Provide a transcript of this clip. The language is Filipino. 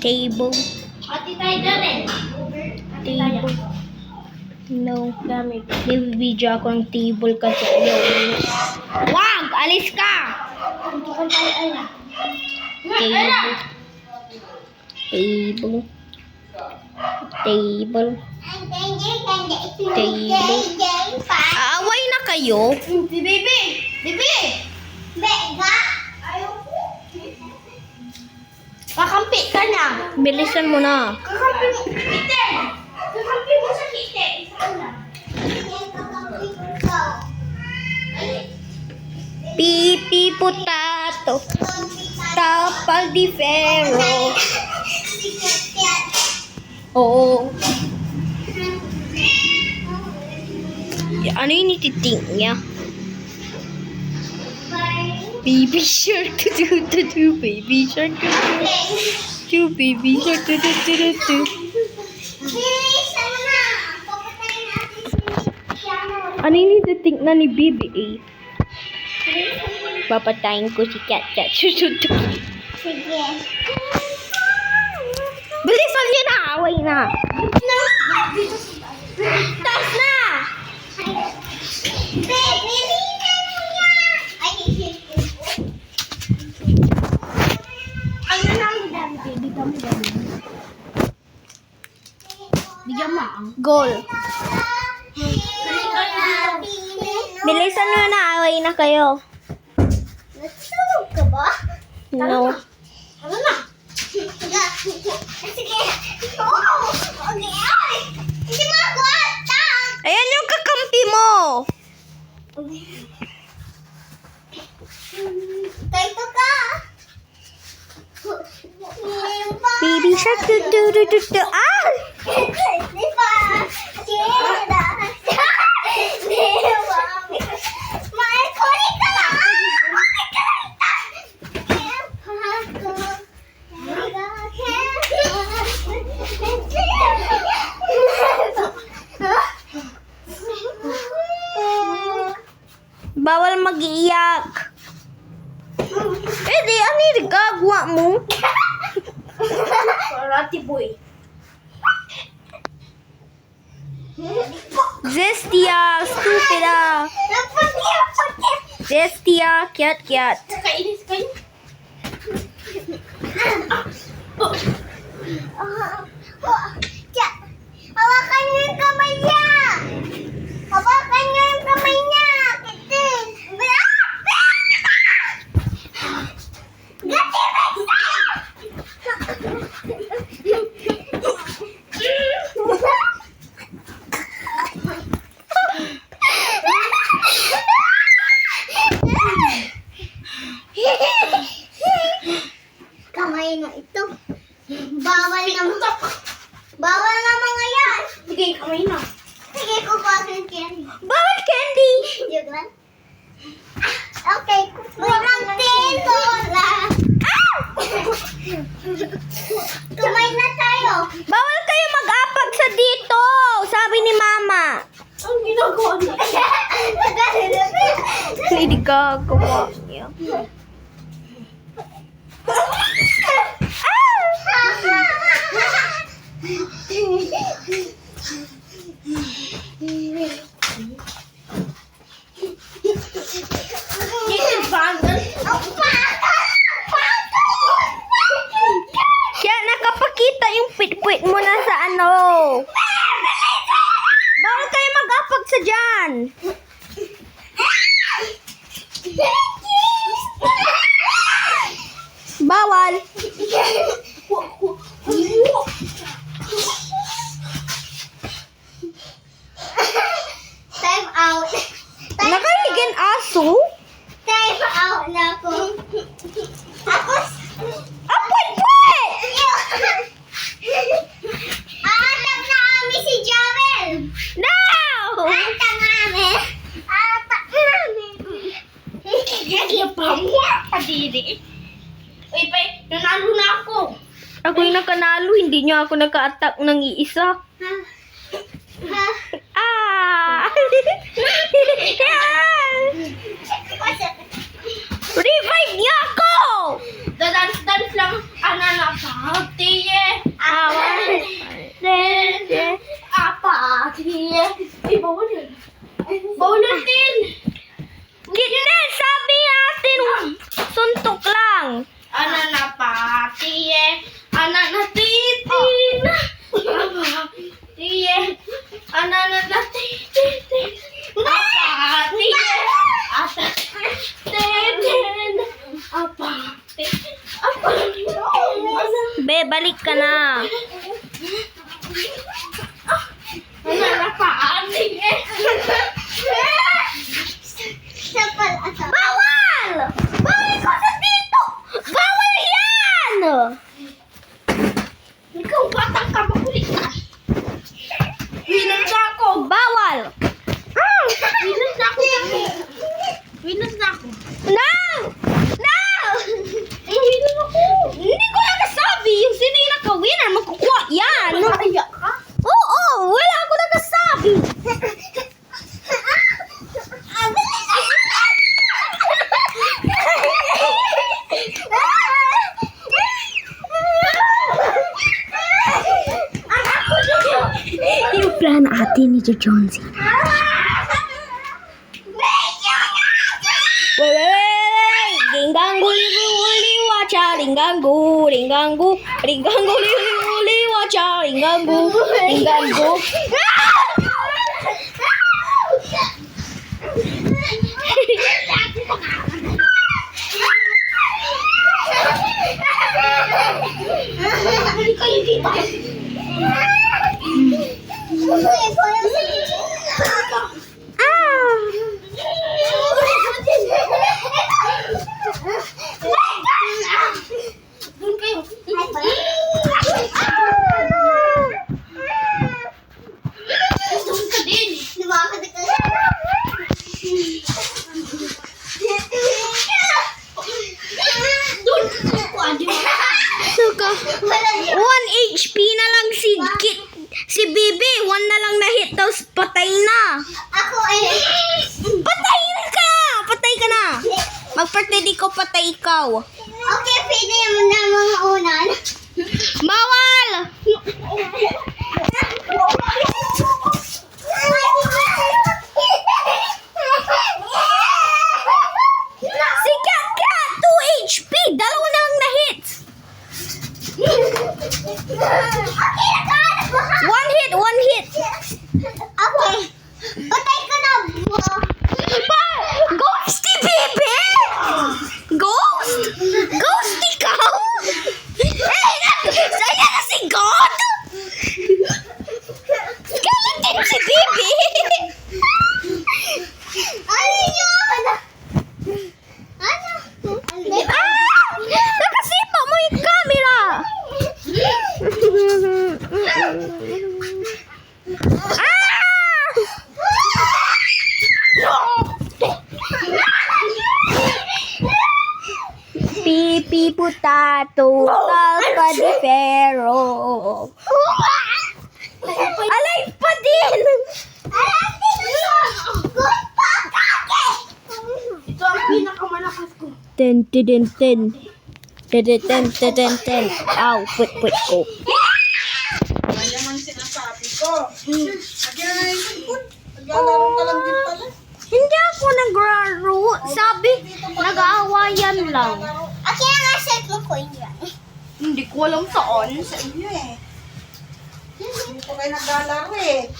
Table. Ati tayo dyan eh. Table. No. Nabibidyo ako ng table kasi ayaw. Wag! Alis ka! Table. Table. Table. Table. Aaway na kayo? Si Bibi! Bibi! Bega! Ayoko. Kakampi ka na. Bilisan mo na. Kakampi mo. Kitten! Kakampi mo sa kitten. Isa lang. Pipi potato. Tapal di ferro. Oo. Ano yung ititing niya? Baby shark do baby shark do baby shark do. Ano yung ititing na ni Bibi eh? Papatayin ko si Cat. Sige. Bilisan niyo na! Away na! Taas na! Baby, bilisan mo yan! Ay, ano na ang dami, baby? Bigyan mo ang. Goal. Bilisan niyo na! Away na kayo. Nagsulog ka ba? No. Ano na? Sige. Oo! Okay, ay! Hindi mo ako atang! Ayan yung kakampi mo! Kaito ka! Baby shark do. Ah! Di ba? Sira! Di ba? Mahal ko rin ka lang! Bawal mag-iyak. Eh di, ano yung gagawa mo? Karate boy. Zestia, stupida. Zestia, kiat. Kainis kayo. Hawakan niyo yung kamay niya! Hawakan niyo yung kamay niya! Kitin! Gati, kamay na ito. Bawal na. Bawal na mga yan. Sige, kamay na. Sige, kukuha ko yung candy. Bawal candy. Joke lang. Okay, kukuha ng tinola. Kamay na tayo. Bawal kayo mag-apag sa dito. Sabi ni Mama. Ang ginagawa niya. Hindi gagawa niya. Kaya nakapakita yung pit-pit mo na sa ano. Bawal kayo mag-apag sa dyan. Bawal. Time out. Nakaligin aso? Time out na ako. Ako. Apwit-pwit! Aatap na kami si Joel. No! Aatap namin. Aatap namin. Padiri. Uy, pa, nanalo na ako. Ako yung nakanalo, hindi niyo ako naka-attack ng iisa. Ha? Ah! Ananapatiye. Apatiye. Ay, bawal yan. Bawal natin. Hindi, sabi natin, suntok lang. Ananapatiye. Ananatitin. Apatiye. Ananatitin. Apatiye. Atatitin. Apatiye. Be, balik ka na. Ananapatiye. Bawal! Bawal ko sa dito! Bawal yan! Ikaw, batang ka, makulit ka. Winan na ako. Bawal! Winan na ako. Winan na ako. No! No! Winan ako. Hindi ko lang nasabi. Yung sino yung naka-winner, magkukuha yan. Nakaya ka? Oo, wala ako nagsasabi. Yung plan natin ni Jonesy. Wait. Linggangu, liwi, wacha. Linggangu, linggangu. Linggangu, liwi, wacha. Linggangu, linggangu. Balik kayo dito. Doon kayo. Doon ka din. Doon ka. Adi mo. Suka. 1 HP na lang si Bibi. 1 na lang na hit, tapos patay na. Ako ay... Patay ka! Patay ka na. Mag-birthday di ko, patay ikaw. Okay, pwede mo na mga unan. Bawal! Si Kat Kat, 2 HP. Dalawa na lang na hits. One hit. Okay. Patay ka na. Ghost si Bibi! Ghost? Ghost ikaw? Saya na si God! Skeleton si Bibi! Ano yun? Ano? Nakasipa mo yung camera! Pipi putato, talpa di ferro. Alive pa din! Ito ang pinakamalakas ko. Ten. Ow, put ko. Yan naman sinasabi ko. Nagyan na yung likod. Naglalaro ka lang din pala. Hindi ako naglaro. Sabi, nag-aawayan lang. Okay, nga set mo ko yan. Hindi ko alam saan. Sa inyo eh. Dito kayo naglalaro eh.